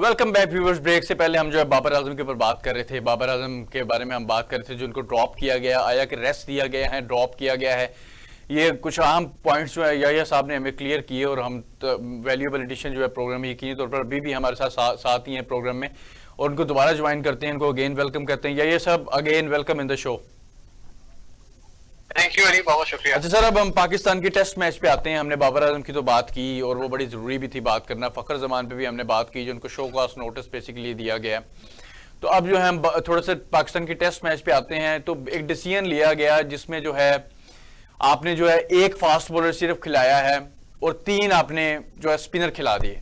Welcome back viewers. Break से पहले हम जो है बाबर आजम के ऊपर बात कर रहे थे। बाबर आजम के बारे में हम बात कर रहे थे जो उनको ड्रॉप किया गया, आया कि रेस्ट दिया गया है, ड्रॉप किया गया है। ये कुछ अहम पॉइंट्स जो है याहिया साहब ने हमें क्लियर किए और हम वैल्यूएबल एडिशन जो है प्रोग्राम ही की तौर पर अभी भी हमारे साथ ही हैं प्रोग्राम में और उनको दोबारा ज्वाइन करते हैं, उनको अगेन वेलकम करते हैं। याहिया साहब again welcome in the show. Thank you Ali, बहुत शुक्रिया। अच्छा सर, अब हम पाकिस्तान की टेस्ट मैच पे आते हैं। हमने बाबर आजम की तो बात की और वो बड़ी जरूरी भी थी बात करना। फखर जमान पे भी हमने बात की जो उनको शो कॉज नोटिस बेसिकली दिया गया। तो अब जो है हम थोड़ा सा पाकिस्तान की टेस्ट मैच पे आते हैं। तो एक डिसीजन लिया गया जिसमें जो है आपने जो है एक फास्ट बॉलर सिर्फ खिलाया है और 3 आपने जो है स्पिनर खिला दिए,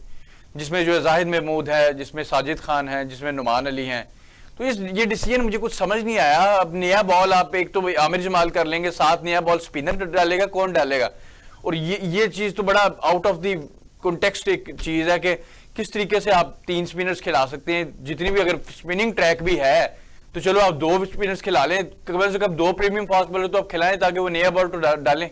जिसमें जो है जाहिद महमूद है, जिसमें साजिद खान है, जिसमें नुमान अली हैं। तो ये डिसीजन मुझे कुछ समझ नहीं आया। अब नया बॉल आप एक तो आमिर जमाल कर लेंगे, 7 नया बॉल स्पिनर डालेगा, कौन डालेगा? और ये चीज तो बड़ा आउट ऑफ द कॉन्टेक्स्ट एक चीज है कि किस तरीके से आप 3 स्पिनर्स खिला सकते हैं। जितनी भी अगर स्पिनिंग ट्रैक भी है तो चलो आप 2 स्पिनर्स खिला लें, कम से कम 2 प्रीमियम फास्ट बॉलर तो आप खिलाएं ताकि वो नया बॉल तो डालें।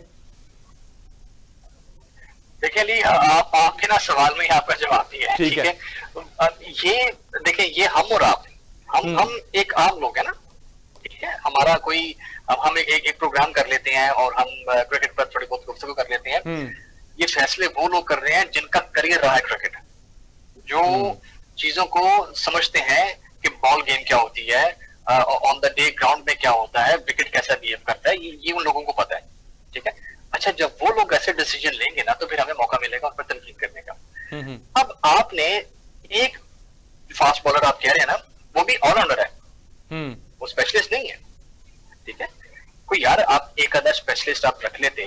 देखिए अली, आपके ना सवाल में आपका जवाब दिया है, ठीक है। ये देखिए, ये हम और आप हम एक आम लोग हैं ना, ठीक है। हमारा कोई हम एक प्रोग्राम कर लेते हैं और हम क्रिकेट पर थोड़ी बहुत गुफ्तगू कर लेते हैं। ये फैसले वो लोग कर रहे हैं जिनका करियर रहा है क्रिकेट, जो चीजों को समझते हैं कि बॉल गेम क्या होती है, ऑन द डे ग्राउंड में क्या होता है, विकेट कैसा बिहेव करता है, ये उन लोगों को पता है, ठीक है। अच्छा, जब वो लोग ऐसे डिसीजन लेंगे ना तो फिर हमें मौका मिलेगा उन पर तनकीद करने का। अब आपने एक फास्ट बॉलर आप कह रहे हैं ना, वो भी ऑलराउंडर है, वो स्पेशलिस्ट नहीं है, ठीक है। कोई यार आप एक आधा स्पेशलिस्ट आप रख लेते,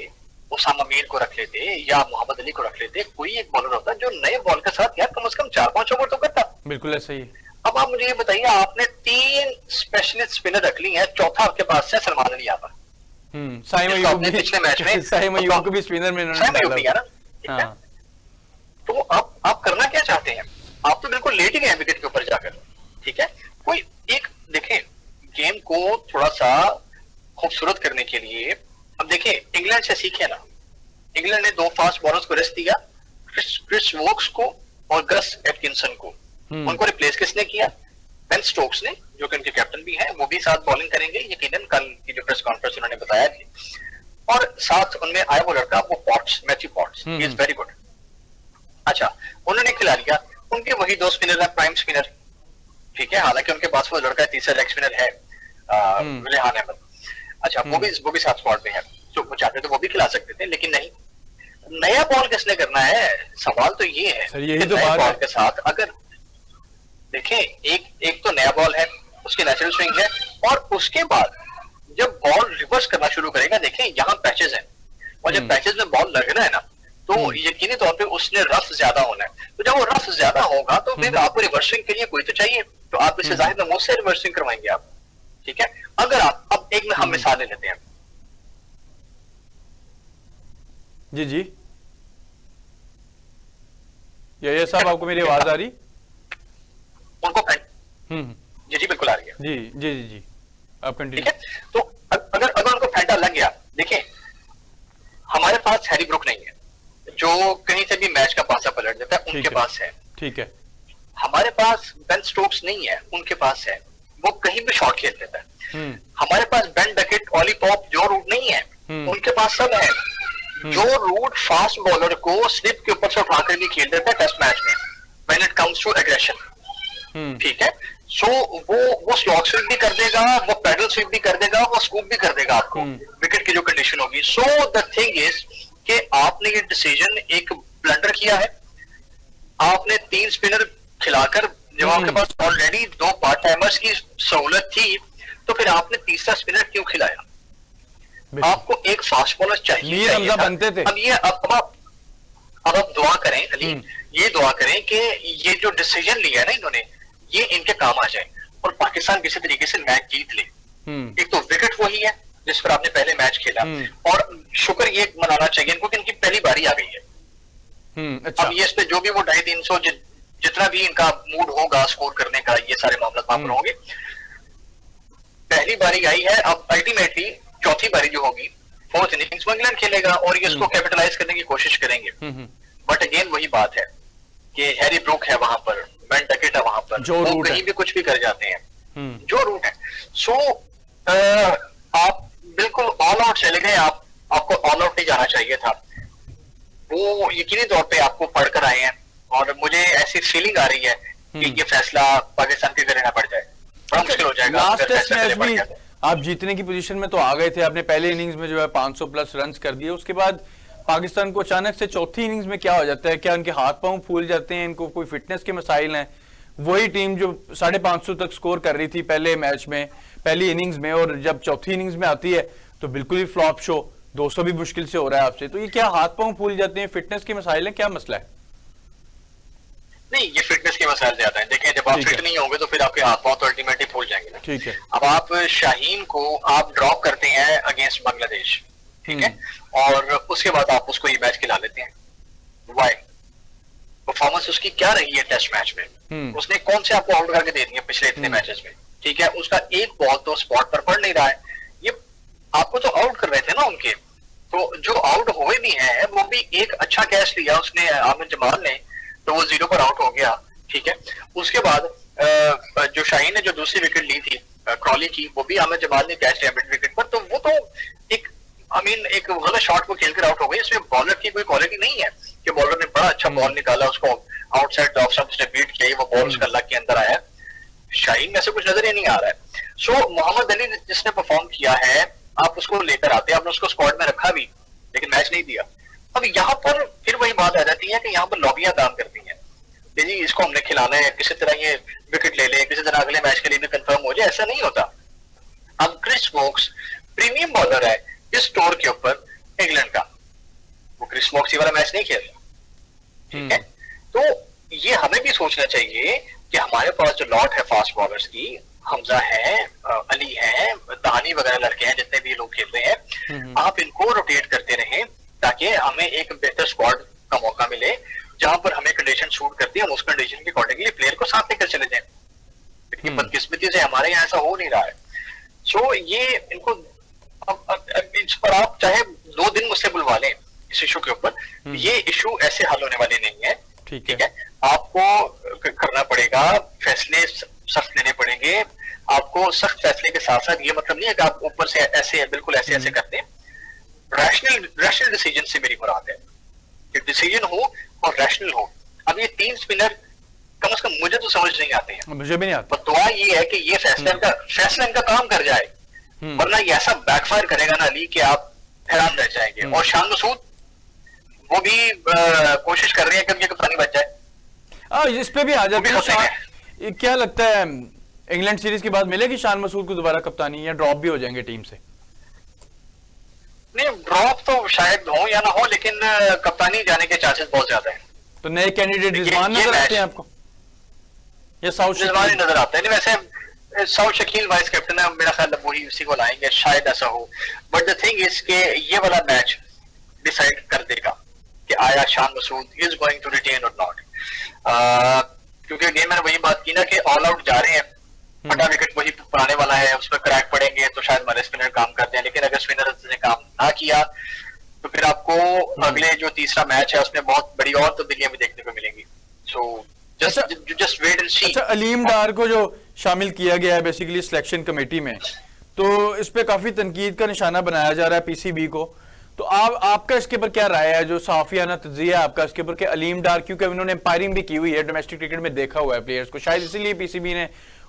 उसामा मीर को रख लेते या मोहम्मद अली को रख लेते, कोई एक बॉलर होता जो नए बॉल के साथ यार कम से कम 4-5 ओवर तो करता। बिल्कुल ऐसा ही। अब आप मुझे ये बताइए, आपने 3 स्पेशलिस्ट स्पिनर रख ली है, चौथा आपके पास है सलमान अली यादव। पिछले मैच में साइम अय्यूब को भी स्पिनर में ना, तो आप करना क्या चाहते हैं? आप तो बिल्कुल लेट ही गए विकेट के ऊपर जाकर, ठीक है। कोई एक देखें, गेम को थोड़ा सा खूबसूरत करने के लिए अब देखें, इंग्लैंड से सीखे ना। इंग्लैंड ने 2 फास्ट बॉलर्स को रेस्ट दिया, क्रिस वोक्स को और गस एटकिंसन को। उनको रिप्लेस किसने किया? बेन स्टोक्स ने, जो कि उनके कैप्टन भी हैं, वो भी साथ बॉलिंग करेंगे यकीनन। कल की जो प्रेस कॉन्फ्रेंस उन्होंने बताया थी, और साथ उनमें आया वो लड़का, वो pots, Matthew Potts, he is very good. अच्छा, उन्होंने खिला लिया, उनके वही 2 स्पिनर है, प्राइम स्पिनर, ठीक है। हालांकि उनके पास वो लड़का तीसरा लेग स्पिनर है, रेहान अहमद। अच्छा, वो भी साथ स्क्वाड में है, तो वो चाहते तो वो भी खिला सकते थे, लेकिन नहीं। नया बॉल किसने करना है? सवाल तो ये है सर, यही तो नया बात बॉल है। के साथ अगर देखें, एक तो नया बॉल है, उसकी नेचुरल स्विंग है, और उसके बाद जब बॉल रिवर्स करना शुरू करेगा, देखें यहाँ पैचेस हैं, और जब पैचेस में बॉल लग रहा है ना, तो यकीनी तौर पे उसने रफ ज्यादा होना है। तो जब वो रफ ज्यादा होगा तो फिर आपको रिवर्सिंग के लिए कोई तो चाहिए, तो आप इसे जाहिर महमूद से रिवर्सिंग करवाएंगे आप, ठीक है। अगर आप अब एक हम मिसाल ले लेते हैं। जी जी, ये साहब आपको मेरी आवाज आ रही? उनको जी जी बिल्कुल आ रही है। जी जी जी जी, आप कंटिन्यू। ठीक है, तो अगर उनको फैंटा लग गया, देखिए हमारे पास हैरी ब्रुक नहीं है जो कहीं से भी मैच का पासा पलट देता है, उनके पास है, ठीक है। हमारे पास बेन स्टोक्स नहीं है, उनके पास है, वो कहीं भी शॉट खेल लेता है। हमारे पास Ben Duckett, Ollie Pope, Joe Root नहीं है, उनके पास सब है। जो रूट फास्ट बॉलर को स्लिप के ऊपर से उठाकर भी खेल देता है टेस्ट मैच में, when it comes to aggression, ठीक है। सो वो स्लॉग स्वीप भी कर देगा, वो पैडल स्वीप भी कर देगा, वो स्कूप भी कर देगा आपको, विकेट की जो कंडीशन होगी। सो द थिंग इज कि आपने ये डिसीजन एक ब्लंडर किया है। आपने 3 स्पिनर खिलाकर, जब आपके पास ऑलरेडी 2 पार्ट टाइमर्स की सहूलत थी, तो फिर आपने तीसरा स्पिनर क्यों खिलाया? आपको एक फास्ट बॉलर चाहिए बनते थे। अब ये अब आप दुआ करें अली, ये दुआ करें कि ये जो डिसीजन लिया है ना इन्होंने, ये इनके काम आ जाए और पाकिस्तान किसी तरीके से मैच जीत ले। एक तो विकेट वही है जिस पर आपने पहले मैच खेला, और शुक्र ये मनाना चाहिए इनको कि इनकी पहली बारी आ गई है। अच्छा। अब ये इस पे जो भी वो 250-300 जितना भी इनका मूड होगा स्कोर करने का, ये सारे मामला वहां पर होंगे। पहली बारी आई है, अब अल्टीमेटली चौथी बारी जो होगी, 4th इनिंग्स में इंग्लैंड खेलेगा और ये इसको कैपिटलाइज करने की कोशिश करेंगे। बट अगेन वही बात है कि हैरी ब्रुक है वहां पर, बेंटकेट है वहां पर, जो वो कहीं भी कुछ भी कर जाते हैं, जो रूट है। सो आप बिल्कुल ऑल आउट चले गए, आपको ऑल आउट नहीं जाना चाहिए था। वो यकीनी तौर पे आपको पढ़कर आए हैं, और मुझे ऐसी फीलिंग आ रही है कि ये फैसला पाकिस्तान के लेना पड़ जाए, बड़ा मुश्किल हो जाएगा। लास्ट टेस्ट मैच भी आप जीतने की पोजीशन में तो आ गए थे, आपने पहले इनिंग्स में जो है 500 प्लस रन कर दिए, उसके बाद पाकिस्तान को अचानक से चौथी इनिंग्स में क्या हो जाता है? क्या उनके हाथ पांव फूल जाते हैं, इनको कोई फिटनेस के मसाइल हैं? वही टीम जो 550 तक स्कोर कर रही थी पहले मैच में, पहली इनिंग्स में, और जब चौथी इनिंग्स में आती है तो बिल्कुल ही फ्लॉप शो, 200 भी मुश्किल से हो रहा है आपसे। तो ये क्या हाथ पांव फूल जाते हैं, फिटनेस के मसाइल हैं, क्या मसला है? नहीं, ये फिटनेस के मसाइल ज्यादा है। देखें, जब आप फिट नहीं होंगे तो फिर आपके हाथ पांव तो अल्टीमेटली फूल जाएंगे ना। ठीक है। अब आप शाहीन को आप ड्रॉप करते हैं अगेंस्ट बांग्लादेश, ठीक है, और उसके बाद आप उसको ये मैच खिला लेते हैं। वाई? परफॉर्मेंस उसकी क्या रही है टेस्ट मैच में? उसने कौन से आपको आउट करके दे दिए पिछले इतने मैचेस में? ठीक है, उसका एक बॉल तो स्पॉट पर पड़ नहीं रहा है। ये आपको तो आउट कर रहे थे ना उनके, तो जो आउट हुए भी हैं वो भी एक अच्छा कैच लिया उसने, आमिर जमाल ने, तो वो 0 पर आउट हो गया। ठीक है, उसके बाद जो शाहीन ने जो दूसरी विकेट ली थी क्रॉली की, वो भी आमिर जमाल ने कैच लिया मिड विकेट पर, तो वो तो एक एक गलत शॉट को खेलकर आउट हो गई। इसमें बॉलर की कोई क्वालिटी नहीं है कि बॉलर ने बड़ा अच्छा बॉल निकाला, उसको आउटसाइड ऑफ स्टंप उसने बीट किया, वो बॉल उसका लग के अंदर आया। शाहीन में से कुछ नजर ही नहीं आ रहा है। सो मोहम्मद अली जिसने परफॉर्म किया है, आप उसको लेकर आते, आपने उसको स्क्वाड में रखा भी, लेकिन मैच नहीं दिया। अब यहाँ पर फिर वही बात आ जाती है कि यहाँ पर लॉबियां काम करती हैं कि जी इसको हमने खिलाना है, किसी तरह ये विकेट ले ले, किसी तरह अगले मैच के लिए भी कंफर्म हो जाए। ऐसा नहीं होता। अब क्रिस वोक्स प्रीमियम बॉलर है इस टूर के ऊपर इंग्लैंड का, वो क्रिस वोक्स ये वाला मैच नहीं खेल रहा, ठीक है। तो ये हमें भी सोचना चाहिए कि हमारे पास जो लॉट है फास्ट बॉलर्स की, हमजा है, अली है, दानी वगैरह लड़के हैं, जितने भी लोग खेल रहे हैं, आप इनको रोटेट करते रहें ताकि हमें एक बेहतर स्क्वाड का मौका मिले, जहां पर हमें कंडीशन शूट करती है, हम उस कंडीशन के अकॉर्डिंगली प्लेयर को साथ लेकर चले जाएं। लेकिन बदकिस्मती से हमारे यहाँ ऐसा हो नहीं रहा है। सो ये इनको इस पर आप चाहे 2 दिन मुझसे बुलवा लें इस इशू के ऊपर, ये इशू ऐसे हल होने वाले नहीं है। ठीक है, आपको करना पड़ेगा, फैसले सख्त लेने पड़ेंगे। आपको सख्त फैसले के साथ साथ ये मतलब नहीं है कि आप ऊपर से ऐसे बिल्कुल ऐसे करते हैं। रैशनल डिसीजन से मेरी मुराद है कि डिसीजन हो और रैशनल हो। अब ये 3 स्पिनर कम से कम मुझे तो समझ नहीं आते हैं, मुझे भी नहीं आता। पर दुआ ये है कि ये फैसला इनका काम कर जाए, वरना ये ऐसा बैकफायर करेगा ना अली कि आप हैरान रह जाएंगे। और शान मसूद वो भी कोशिश कर रहे हैं कि उनकी कप्तानी बच जाए। इस पे भी आ जाते हैं। क्या लगता है इंग्लैंड सीरीज के बाद मिलेगी शान मसूद को दोबारा कप्तानी, या ड्रॉप भी हो जाएंगे टीम से? नहीं, ड्रॉप तो शायद हो या ना हो, लेकिन कप्तानी जाने के चांसेस बहुत ज्यादा हैं। तो नए कैंडिडेट रिजवान नजर आते हैं आपको, या साउथ रिजवान नजर आते हैं? नहीं, वैसे साउथ शकील वाइस कैप्टन है, मेरा ख्याल वही उसी को लाएंगे, शायद ऐसा हो। बट द थिंग इज के ये वाला मैच डिसाइड कर देगा कि आया Shan Masood is going to retain और नॉट। क्योंकि अगेन मैंने वही बात की ना कि ऑल आउट जा रहे हैं, फटा विकेट वही पुराने वाला है, उसमें क्रैक पड़ेंगे तो शायद हमारे स्पिनर काम करते हैं। लेकिन अगर स्पिनर ने काम ना किया तो फिर आपको अगले जो तीसरा मैच है उसमें बहुत बड़ी और तब्दीलियां भी देखने को मिलेंगी। सो जस्ट वेट एंड सी। अच्छा, अलीम डार को जो शामिल किया गया है बेसिकली सिलेक्शन कमेटी में, तो इस पे काफी तनकीद का निशाना बनाया जा रहा है पीसीबी को। तो आपका इसके ऊपर क्या राय है, जो साफियाना तज्जिया है आपका इसके ऊपर, कि अलीम डार, क्योंकि उन्होंने एम्पायरिंग भी की हुई है डोमेस्टिक क्रिकेट में, देखा हुआ है प्लेयर्स को, शायद इसीलिए पीसीबी ने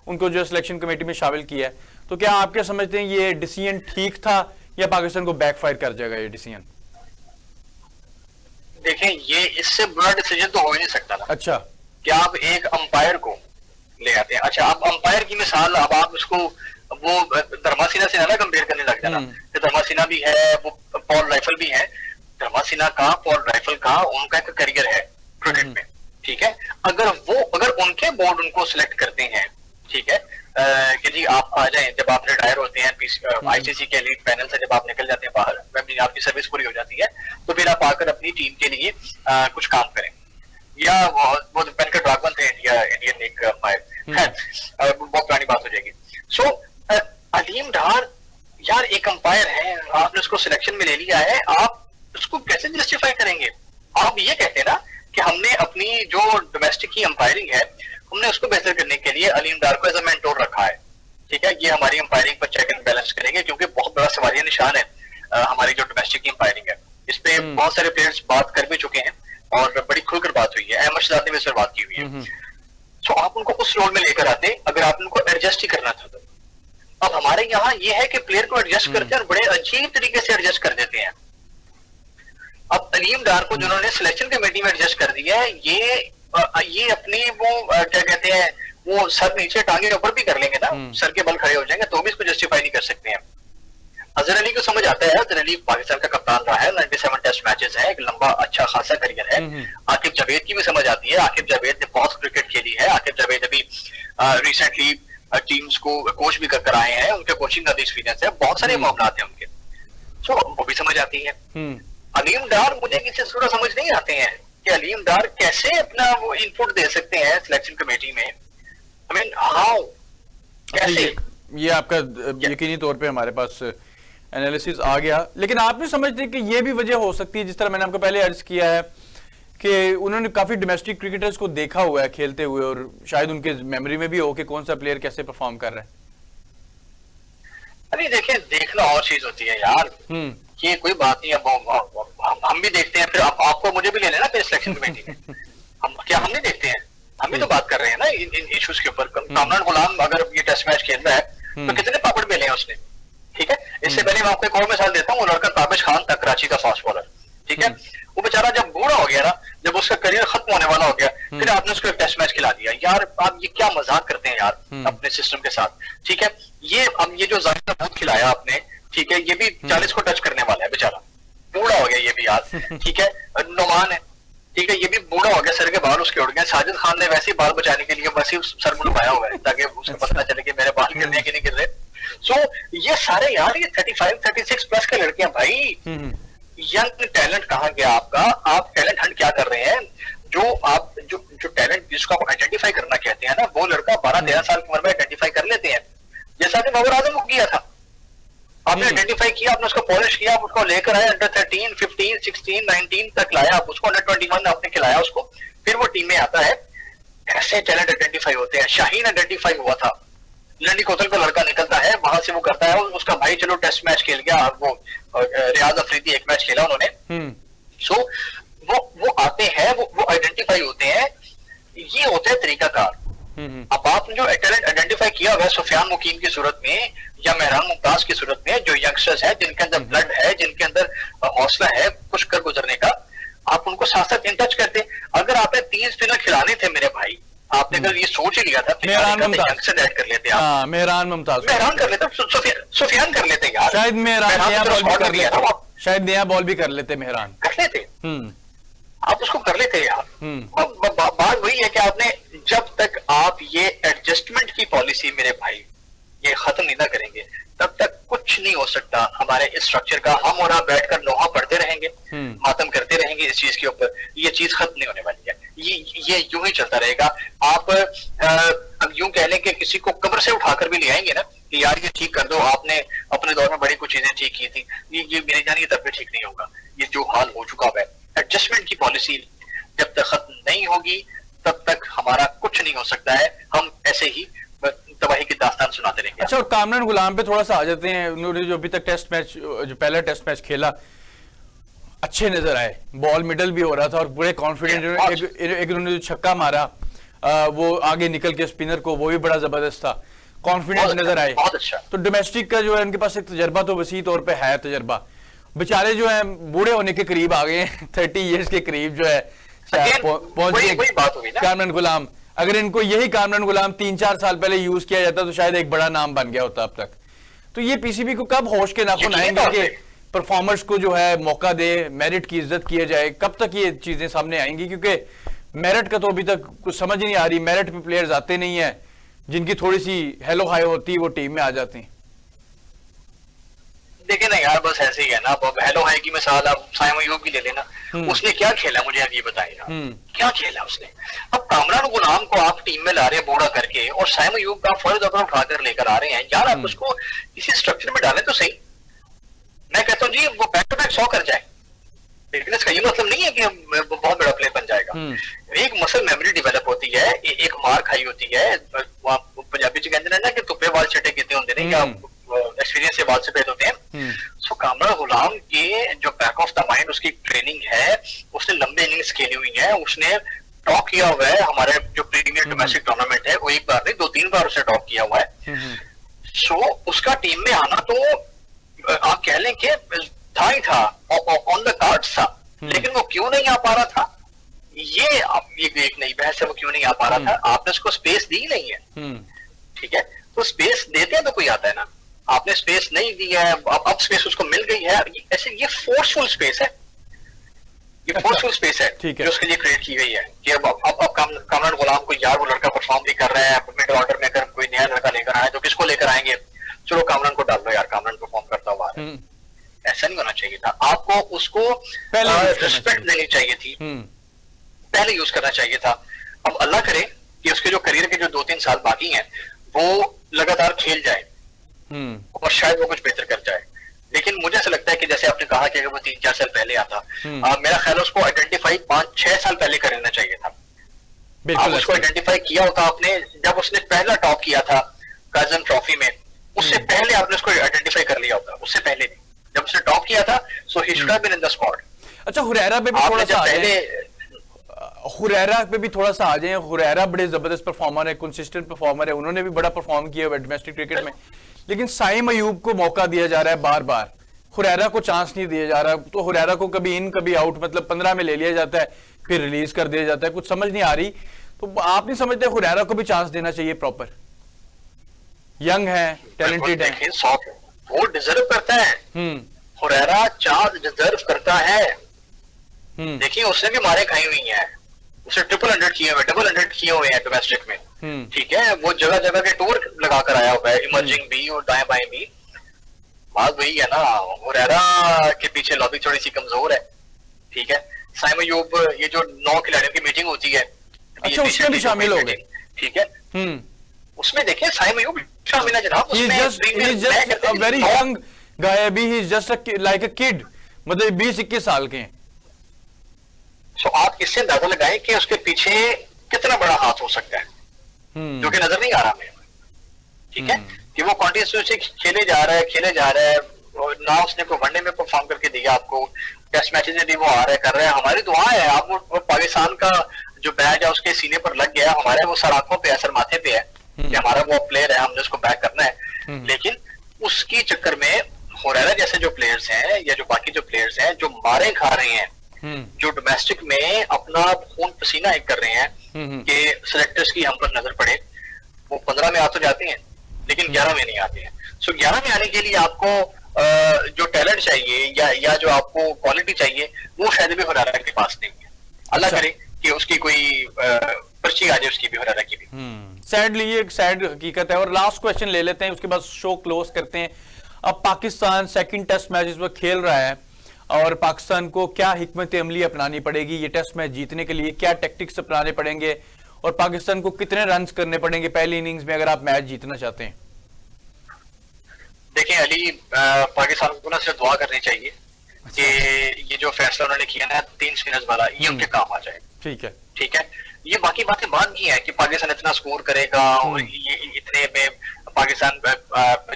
उनको जो सिलेक्शन कमेटी में शामिल किया है, तो क्या आप क्या समझते हैं ये डिसीजन ठीक था, या पाकिस्तान को बैकफायर कर जाएगा ये डिसीजन? देखें, ये इससे बुरा डिसीजन तो हो ही नहीं सकता ना। अच्छा, कि आप एक अंपायर को ले आते हैं। अच्छा, आप अंपायर की मिसाल, अब आप उसको वो धर्मासिन्हा से ना कंपेयर करने लग जाना। धर्मासिन्हा भी है, वो पॉल राइफल भी है। धर्मासिन्हा का, पॉल राइफल का, उनका एक करियर है क्रिकेट में, ठीक है। अगर उनके बोर्ड उनको सिलेक्ट करते हैं, ठीक है, कि जी आप आ जाएं, जब आप रिटायर होते हैं आईसीसी के लीड पैनल से, जब आप निकल जाते हैं बाहर, आपकी सर्विस पूरी हो जाती है, तो फिर आप आकर अपनी टीम के लिए कुछ काम करें। या वो वेंकट राघवन थे इंडियन एक अंपायर है, बहुत पुरानी बात हो जाएगी। सो अलीम डार यार एक अंपायर है, आपने उसको सिलेक्शन में ले लिया है, आप उसको कैसे जस्टिफाई करेंगे? आप ये कहते हैं ना कि हमने अपनी जो डोमेस्टिक की अंपायरिंग है हमने उसको बेहतर करने के लिए अलीम डार को एज अ मेंटोर रखा है, ठीक है। ये हमारी अंपायरिंग पर चेक एंड बैलेंस करेंगे, क्योंकि बहुत बड़ा सवालिया निशान है हमारी जो डोमेस्टिक अंपायरिंग है। इस पे बहुत सारे प्लेयर्स बात कर भी चुके हैं और बड़ी खुलकर बात हुई है, अहमद शहजाद ने भी इस पर बात की हुई है। सो आप उनको उस रोल में लेकर आते अगर आप उनको एडजस्ट ही करना था तो। अब हमारे यहाँ ये है कि प्लेयर को एडजस्ट करते हैं और बड़े अजीब तरीके से एडजस्ट कर देते हैं। अब अलीम डार को जिन्होंने सिलेक्शन कमेटी में एडजस्ट कर दिया है, ये अपनी वो क्या कहते हैं, वो सर नीचे टांगे ऊपर भी कर लेंगे ना, सर के बल खड़े हो जाएंगे तो भी इसको जस्टिफाई नहीं कर सकते हैं। अजहर अली को समझ आता है, अजहर अली पाकिस्तान का कप्तान रहा है, 97 टेस्ट मैचेस है, एक लंबा अच्छा खासा करियर है। आकिब जावेद की भी समझ आती है, आकिब जावेद ने बहुत क्रिकेट खेली है। आकिब जावेद अभी रिसेंटली टीम्स को कोच भी कर आए हैं, उनके कोचिंग का भी एक्सपीरियंस है, बहुत सारे मामला हैं उनके, सो वो भी समझ आती है। अलीम डार मुझे किसी सूरह समझ नहीं आते हैं कि अलीम डार कैसे अपना वो इनपुट दे सकते हैं सिलेक्शन कमेटी में। आई मीन हाउ, कैसे? ये आपका यकीनी तौर पे हमारे पास एनालिसिस आ गया, लेकिन आप नहीं समझते कि ये भी वजह हो सकती है, जिस तरह मैंने आपको पहले अर्ज किया है कि उन्होंने काफी डोमेस्टिक क्रिकेटर्स को देखा हुआ है खेलते हुए, और शायद उनके मेमोरी में भी हो कि कौन सा प्लेयर कैसे परफॉर्म कर रहा है। अरे देखिए, देखना और चीज होती है यार, ये कोई बात नहीं। अब हम भी देखते हैं, फिर आपको मुझे भी ले लेना फिर सिलेक्शन कमेटी में। हम नहीं देखते हैं, हम भी तो बात कर रहे हैं ना इन इश्यूज के ऊपर। कामरान गुलाम अगर ये टेस्ट मैच खेल रहा है तो कितने पापड़ मिले हैं उसने, ठीक है। इससे पहले मैं आपको एक और मिसाल देता हूँ, वो लड़का ताबिश खान था, कराची का फास्ट बॉलर, ठीक है। वो बेचारा जब बूढ़ा हो गया ना, जब उसका करियर खत्म होने वाला हो गया, फिर आपने उसको एक टेस्ट मैच खिला दिया। यार आप ये क्या मजाक करते हैं यार अपने सिस्टम के साथ, ठीक है। ये जो जाहिर बहुत खिलाया आपने, ठीक है, ये भी 40 को टच करने वाला है, बेचारा बूढ़ा हो गया ये भी यार, ठीक है। नुमान है, ठीक है, ये भी बूढ़ा हो गया, सर के बाल उसके उड़ गए। साजिद खान ने वैसे ही बाल बचाने के लिए वैसे ही सर मुंडवाया हुआ है ताकि उसको पता ना चले कि मेरे बाल गिर रहे कि नहीं गिर रहे। सो ये सारे यार, ये 35-36 प्लस के लड़के हैं भाई। यंग टैलेंट कहाँ गया आपका? आप टैलेंट हंट क्या कर रहे हैं? जो टैलेंट जिसको आप आइडेंटिफाई करना कहते हैं ना, वो लड़का 12-13 साल की उम्र में आइडेंटिफाई कर लेते हैं, जैसा आपने बाबर आजम को किया था। आपने आइडेंटिफाई किया, आपने उसको पॉलिश किया, आप उसको लेकर आए, अंडर 13, 15, 16, 19 तक लाया, आप उसको अंडर 21 आपने खिलाया उसको, फिर वो टीम में आता है। ऐसे टैलेंट आइडेंटिफाई होते हैं। शाहीन आइडेंटिफाई हुआ था, लंडी कोतल का लड़का निकलता है, वहां से वो करता है, उसका भाई चलो टेस्ट मैच खेल गया, वो रियाज अफरीदी एक मैच खेला उन्होंने। सो वो आते हैं, वो आइडेंटिफाई होते हैं, ये होता है तरीकाकार। अब आपने जो टैलेंट आइडेंटिफाई किया हुआ है सुफियान मुकीम की सूरत में या मेहरान मुमताज की सूरत में, जो यंगस्टर्स हैं जिनके अंदर ब्लड है, जिनके अंदर हौसला है कुछ कर गुजरने का, आप उनको साथ साथ इन टच करते। अगर आपने 3 स्पिनर खिलाने थे मेरे भाई, आपने अगर ये सोच ही लिया था यंगस्टर ऐड कर लेते आप, मेहरान मुमताज, मेहरान कर लेते, सुफियान कर लेते यार, शायद मेहरान नया बॉल भी कर लेते, मेहरान कर लेते, आप उसको कर लेते यार। बात वही है कि आपने, जब तक आप ये एडजस्टमेंट की पॉलिसी मेरे भाई ये खत्म नहीं ना करेंगे, तब तक कुछ नहीं हो सकता हमारे इस स्ट्रक्चर का। हम और आप बैठकर लोहा पढ़ते रहेंगे, मातम करते रहेंगे इस चीज के ऊपर, ये चीज खत्म नहीं होने वाली है। ये यूं ही चलता रहेगा। आप अब यूं कह लें कि किसी को कब्र से उठाकर भी ले आएंगे ना कि यार ये ठीक कर दो, आपने अपने दौर में बड़ी कुछ चीजें ठीक की थी, ये मेरी जान ये तब भी ठीक नहीं होगा। ये जो हाल हो चुका है, एडजस्टमेंट की पॉलिसी जब तक खत्म नहीं होगी तब तक हमारा कुछ नहीं हो सकता है। हम ऐसे ही तबाही की दास्तान सुनाते रहेंगे। अच्छा, और कामरान गुलाम पे थोड़ा सा आ जाते हैं। उन्होंने जो अभी तक टेस्ट मैच, जो पहला टेस्ट मैच खेला, अच्छे नजर आए, बॉल मिडल भी हो रहा था और पूरे कॉन्फिडेंट। एक उन्होंने जो छक्का मारा वो आगे निकल के स्पिनर को, वो भी बड़ा जबरदस्त था, कॉन्फिडेंस नजर आए। तो डोमेस्टिक का जो है उनके पास एक तजर्बा तो वसी तौर पे है, तजर्बा। बेचारे जो है बूढ़े होने के करीब आ गए हैं, 30 ईयर्स के करीब जो है पहुंच गए कामरान गुलाम। अगर इनको यही कामरान गुलाम 3-4 साल पहले यूज किया जाता तो शायद एक बड़ा नाम बन गया होता अब तक। तो ये पीसीबी को कब होश के नाखून आएंगे कि परफॉर्मर्स को जो है मौका दे, मेरिट की इज्जत किया जाए? कब तक ये चीजें सामने आएंगी? क्योंकि मेरिट का तो अभी तक कुछ समझ नहीं आ रही। मेरिट पे प्लेयर्स आते नहीं है, जिनकी थोड़ी सी हेलो हाई होती है वो टीम में आ जाते हैं। देखिए ना यार, बस ऐसे ही है ना। अब हेलो हाई की मिसाल आप साइम अयूब की ले लेना, उसने क्या खेला मुझे अब ये बताइए, क्या खेला उसने। अब कामरान गुलाम को आप टीम में ला रहे हैं बूढ़ा करके, और साइम अयूब का फर्ज अपना उठाकर लेकर आ रहे हैं यार। आप उसको किसी स्ट्रक्चर में डालें तो सही। मैं कहता हूँ जी वो बैक टू बैक 100 कर जाए, लेकिन इसका ये मतलब नहीं है कि बहुत बड़ा प्लेयर बन जाएगा। एक मसल मेमोरी डेवलप होती है, एक मार खाई होती है, पंजाबी जी कहते हैं ना कि तुप्पे वाल चटे कहते होंगे नहीं, क्या एक्सपीरियंस से वाल सफेद होते हैं। सो कामरान गुलाम के जो बैक ऑफ द माइंड उसकी ट्रेनिंग है, उसने लंबे इनिंग्स खेली हुई है, उसने टॉप किया हुआ है हमारे जो प्रीमियर डोमेस्टिक टूर्नामेंट है, वो एक बार नहीं 2-3 बार उसने टॉप किया हुआ है। सो उसका टीम में आना तो आप कह लें कि था ही था, ऑन द कार्ड्स था, लेकिन वो क्यों नहीं आ पा रहा था, ये एक नई बहस है, वो क्यों नहीं आ पा रहा था, आपने उसको स्पेस दी नहीं है। ठीक है, तो स्पेस देते हैं तो कोई आता है ना, आपने स्पेस नहीं दी है, अब स्पेस उसको मिल गई है, ऐसे ये फोर्सफुल स्पेस है, ये फोर्सफुल स्पेस है जो उसके लिए क्रिएट की गई है कि अब कामरान गुलाम को यार वो लड़का परफॉर्म भी कर रहा है, मिडिल ऑर्डर में अगर कोई नया लड़का लेकर आए तो किसको लेकर आएंगे, चलो कामरान को डाल दो यार, कामरान परफॉर्म करता हुआ है। ऐसा नहीं होना चाहिए था, आपको उसको रिस्पेक्ट देनी चाहिए थी, पहले यूज करना चाहिए था। अब अल्लाह करे कि उसके जो करियर के जो 2-3 साल बाकी हैं वो लगातार खेल जाए और शायद वो कुछ बेहतर कर जाए। लेकिन मुझे ऐसा लगता है कि जैसे आपने कहा कि अगर वो 3-4 साल पहले आता, मेरा ख्याल है उसको आइडेंटिफाई 5-6 साल पहले कर लेना चाहिए था। आप उसको आइडेंटिफाई किया होता आपने, जब उसने पहला टॉप किया था काजन ट्रॉफी में, उससे पहले आपने उसको आइडेंटिफाई कर लिया होता, उससे पहले नहीं, जब उसने टॉप किया था, so he should have been in the squad. अच्छा, हुरैरा पे भी थोड़ा सा हुरैरा पे भी थोड़ा सा आ जाए। हुरैरा बड़े जबरदस्त परफॉर्मर है, कंसिस्टेंट परफॉर्मर है, उन्होंने भी बड़ा परफॉर्म किया है डोमेस्टिक क्रिकेट में, लेकिन साइम अयूब को मौका दिया जा रहा है बार बार, हुरैरा को चांस नहीं दिया जा रहा। तो हुरैरा को कभी इन कभी आउट, मतलब 15 में ले लिया जाता है, फिर रिलीज कर दिया जाता है, कुछ समझ नहीं आ रही। तो आप नहीं समझते हुरैरा को भी चांस देना चाहिए प्रॉपर? यंग है, टैलेंटेड है, वो डिजर्व करता है, हुरैरा चांस डिजर्व करता है। देखिए उसने भी मारे खाई हुई हैं, उसने ट्रिपल 100 किए हुए, डबल 100 किए हुए हैं डोमेस्टिक में। ठीक है, वो जगह जगह के टूर लगा कर आया हुआ है, इमर्जिंग भी और दाएं बाएं भी। बात वही है ना, हुरैरा के पीछे लॉबी थोड़ी सी कमजोर है। ठीक है, साइम अयूब, ये जो 9 खिलाड़ियों की मीटिंग होती है, अच्छा उसमें भी शामिल हो गए। ठीक है, उसमें देखिए साइम अयूब शामिल है जनाब, उसमें वेरी यंग गाय, अभी ही जस्ट लाइक अ किड, मतलब 20-21 साल के हैं। सो आप इससे अंदाजा लगाएं कि उसके पीछे कितना बड़ा हाथ हो सकता है, जो कि नजर नहीं आ रहा हमें। ठीक है, कि वो कॉन्टिन्यूसली खेले जा रहा है, और ना उसने कोई वनडे में परफॉर्म करके दिया आपको, टेस्ट मैचेस में भी वो आ रहा है, कर रहा है। हमारी दुआ है, आप वो पाकिस्तान का जो बैज है उसके सीने पर लग गया, हमारे वो सर आंखों पे है, सर माथे पे है कि हमारा वो प्लेयर है, हमने उसको बैक करना है। लेकिन उसकी चक्कर में हुरैरा जैसे जो प्लेयर्स हैं या जो बाकी जो प्लेयर्स हैं जो मारे खा रहे हैं, जो डोमेस्टिक में अपना खून पसीना एक कर रहे हैं कि सिलेक्टर्स की हम पर नजर पड़े, वो 15 में आ तो जाते हैं लेकिन 11 में नहीं आते हैं। सो 11 में आने के लिए आपको जो टैलेंट चाहिए या जो आपको क्वालिटी चाहिए, वो शायद भी हुरैरा के पास नहीं है। अल्लाह करे कि उसकी कोई पर्ची आ जाए, उसकी भी हुरैरा की भी। सैडली ये एक सैड हकीकत है। और लास्ट क्वेश्चन ले लेते हैं, उसके बाद शो क्लोज करते हैं। अब पाकिस्तान सेकंड टेस्ट मैच इस वक्त खेल रहा है, और पाकिस्तान को क्या हिकमत अमली अपनानी पड़ेगी ये टेस्ट मैच जीतने के लिए, क्या टैक्टिक्स अपनाने पड़ेंगे, और पाकिस्तान को कितने रन करने पड़ेंगे पहली इनिंग्स में अगर आप मैच जीतना चाहते हैं? देखिए अली, पाकिस्तान को ना सिर्फ दुआ करनी चाहिए कि ये जो फैसला उन्होंने किया ना 3 स्पिनर्स वाला, ये उनके काम आ जाए। ठीक है, ठीक है, ये बाकी बातें बाद की है कि पाकिस्तान इतना स्कोर करेगा और ये इतने में पाकिस्तान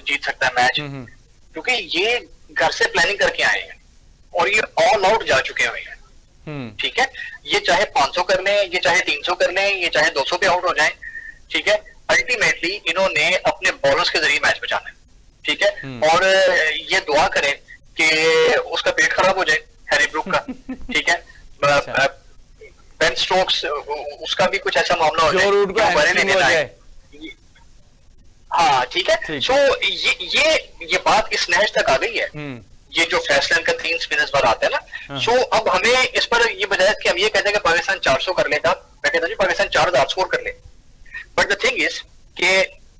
जीत सकता है मैच, क्योंकि ये घर से प्लानिंग करके आए हैं और ये ऑल आउट जा चुके हुए हैं। ठीक है, ये चाहे 500 कर लें, ये चाहे 300 कर लें, ये चाहे 200 पे आउट हो जाएं, ठीक है, अल्टीमेटली इन्होंने अपने बॉलर्स के जरिए मैच बचाना है। ठीक है, और ये दुआ करें कि उसका पेट खराब हो जाए हैरी ब्रूक का। ठीक है, बेन स्टोक्स उसका भी कुछ ऐसा मामला हो जाए। हाँ ठीक है, सो ये बात इस मैच तक आ गई है, ये जो फैसला इनका 3 स्पिनर्स वाला आता है ना। सो अब हमें इस पर ये बजाय कि हम ये कहते हैं कि पाकिस्तान 400 कर लेगा, मैं कहता हूँ पाकिस्तान 4000 स्कोर कर ले। बट द थिंग इज कि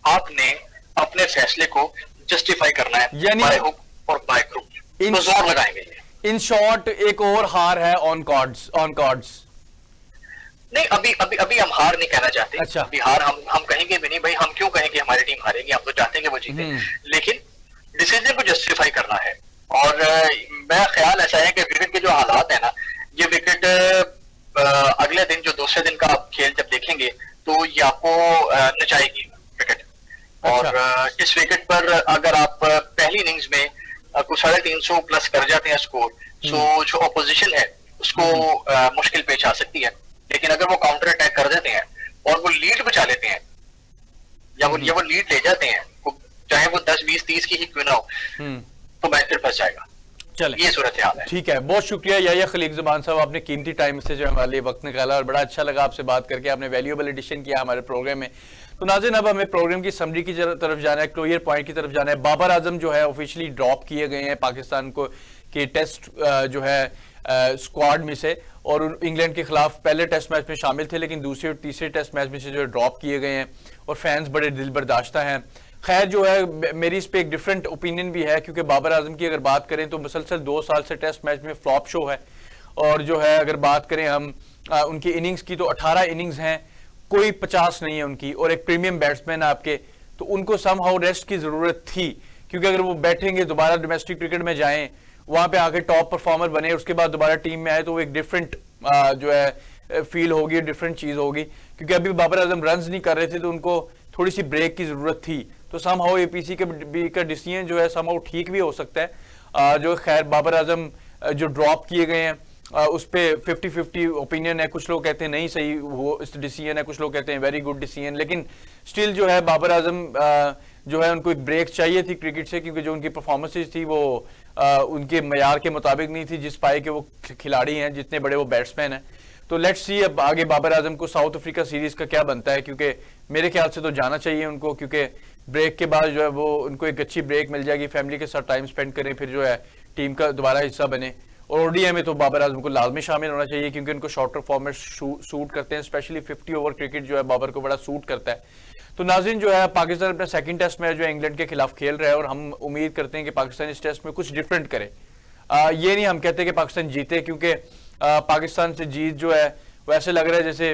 आपने अपने फैसले को जस्टिफाई करना है, बाय हुक और बाय क्रूक, तो जोर लगाएंगे। इन शॉर्ट एक और हार है ऑन कार्ड्स। नहीं, अभी हम हार नहीं कहना चाहते। अच्छा। अभी हार हम कहेंगे भी नहीं भाई, हम क्यों कहेंगे हमारी टीम हारेगी, हम तो चाहते हैं कि वो जीते, लेकिन डिसीजन को जस्टिफाई करना है। और मेरा ख्याल ऐसा है कि क्रिकेट के जो हालात है ना, दूसरे दिन का आप खेल जब देखेंगे तो ये आपको नचाएगी विकेट। और इस विकेट पर अगर आप पहली इनिंग्स में कुछ 350 प्लस कर जाते हैं स्कोर, तो जो अपोजिशन है उसको मुश्किल पेश आ सकती है। लेकिन अगर वो काउंटर अटैक कर देते हैं और वो लीड बचा लेते हैं या वो लीड ले जाते हैं, चाहे वो 10, 20, 30 की ही क्यों ना हो, तो मैच फिर फंस जाएगा। चले, ये सूरत हाल है। ठीक है, बहुत शुक्रिया याह्या खलीक ज़ुबान साहब, आपने कीमती टाइम से जो हमारे लिए वक्त निकाला और बड़ा अच्छा लगा आपसे बात करके, आपने वैल्यूएबल एडिशन किया हमारे प्रोग्राम में। तो नाज़रीन, अब हमें प्रोग्राम की समरी की तरफ जाना है, क्लियर पॉइंट की तरफ जाना है। बाबर आजम जो है ऑफिशियली ड्रॉप किए गए हैं पाकिस्तान को कि टेस्ट जो है स्क्वाड में से, और इंग्लैंड के खिलाफ पहले टेस्ट मैच में शामिल थे, लेकिन दूसरे और तीसरे टेस्ट मैच में से जो है ड्रॉप किए गए हैं और फैंस बड़े दिल बर्दाश्ता हैं। खैर जो है मेरी इस पे एक डिफरेंट ओपिनियन भी है, क्योंकि बाबर आजम की अगर बात करें तो मुसलसल 2 साल से टेस्ट मैच में फ्लॉप शो है, और जो है अगर बात करें हम उनकी इनिंग्स की तो 18 इनिंग्स हैं, कोई 50 नहीं है उनकी, और एक प्रीमियम बैट्समैन आपके, तो उनको समहाउ रेस्ट की जरूरत थी, क्योंकि अगर वो बैठेंगे दोबारा डोमेस्टिक क्रिकेट में जाएं, वहां पे आके टॉप परफॉर्मर बने, उसके बाद दोबारा टीम में आए, तो वो एक डिफरेंट जो है फील होगी, डिफरेंट चीज होगी। क्योंकि अभी बाबर आजम रन्स नहीं कर रहे थे तो उनको थोड़ी सी ब्रेक की जरूरत थी, तो समहाउ एपीसी का डिसीजन जो है समहाउ ठीक भी हो सकता है। जो खैर बाबर आजम जो ड्रॉप किए गए हैं उस पर 50-50 ओपिनियन है, कुछ लोग कहते हैं नहीं सही वो इस डिसीजन है, कुछ लोग कहते हैं वेरी गुड डिसीजन, लेकिन स्टिल जो है बाबर आजम जो है उनको एक ब्रेक चाहिए थी क्रिकेट से, क्योंकि जो उनकी परफॉर्मेंसेज थी वो उनके मयार के मुताबिक नहीं थी, जिस पाए के वो खिलाड़ी हैं, जितने बड़े वो बैट्समैन हैं। तो लेट्स सी अब आगे बाबर आजम को साउथ अफ्रीका सीरीज का क्या बनता है, क्योंकि मेरे ख्याल से तो जाना चाहिए उनको, क्योंकि ब्रेक के बाद जो है वो उनको एक अच्छी ब्रेक मिल जाएगी, फैमिली के साथ टाइम स्पेंड करें, फिर जो है टीम का दोबारा हिस्सा बने। और ओडीआई में तो बाबर आजम को लाजमी शामिल होना चाहिए, क्योंकि उनको शॉर्टर फॉर्मेट सूट करते हैं, स्पेशली 50 ओवर क्रिकेट जो है बाबर को बड़ा सूट करता है। तो नाज़रीन जो है पाकिस्तान अपना सेकंड टेस्ट मैच जो है इंग्लैंड के खिलाफ खेल रहा है, और हम उम्मीद करते हैं कि पाकिस्तान इस टेस्ट में कुछ डिफरेंट करे। ये नहीं हम कहते कि पाकिस्तान जीते, क्योंकि पाकिस्तान से जीत जो है वैसे लग रहा है जैसे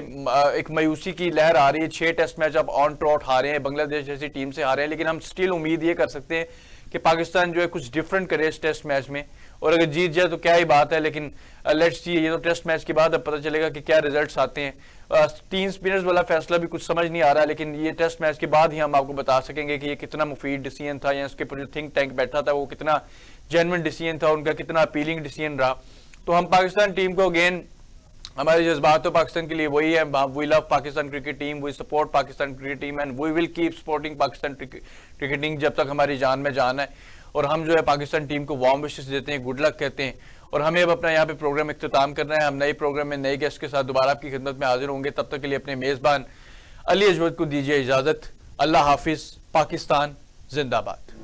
एक मायूसी की लहर आ रही है। 6 टेस्ट मैच अब ऑन ट्रॉट हारे हैं, बांग्लादेश जैसी टीम से हारे हैं, लेकिन हम स्टिल उम्मीद ये कर सकते हैं कि पाकिस्तान जो है कुछ डिफरेंट करे इस टेस्ट मैच में, और अगर जीत जाए तो क्या ही बात है। लेकिन लेट्स सी, ये तो टेस्ट मैच के बाद अब पता चलेगा कि क्या रिजल्ट्स आते हैं। 3 स्पिनर्स वाला फैसला भी कुछ समझ नहीं आ रहा है, लेकिन ये टेस्ट मैच के बाद ही हम आपको बता सकेंगे कि ये कितना मुफीद डिसीजन था, या उसके ऊपर जो थिंक टैंक बैठा था वो कितना जेन्युइन डिसीजन था, उनका कितना अपीलिंग डिसीजन रहा। तो हम पाकिस्तान टीम को अगेन, हमारे जज्बात तो पाकिस्तान के लिए वही है, we love Pakistan cricket team, we support Pakistan cricket team, and we will keep supporting Pakistan cricketing जब तक हमारी जान में जान है। और हम जो है पाकिस्तान टीम को वार्म विशेस देते हैं, गुड लक कहते हैं, और हमें अब अपना यहाँ पे प्रोग्राम इख्तिताम करना है। हम नए प्रोग्राम में नए गेस्ट के साथ दोबारा आपकी खिदमत में हाजिर होंगे। तब तक के लिए अपने मेज़बान अली अजवद को दीजिए इजाज़त। अल्लाह हाफिज़। पाकिस्तान जिंदाबाद।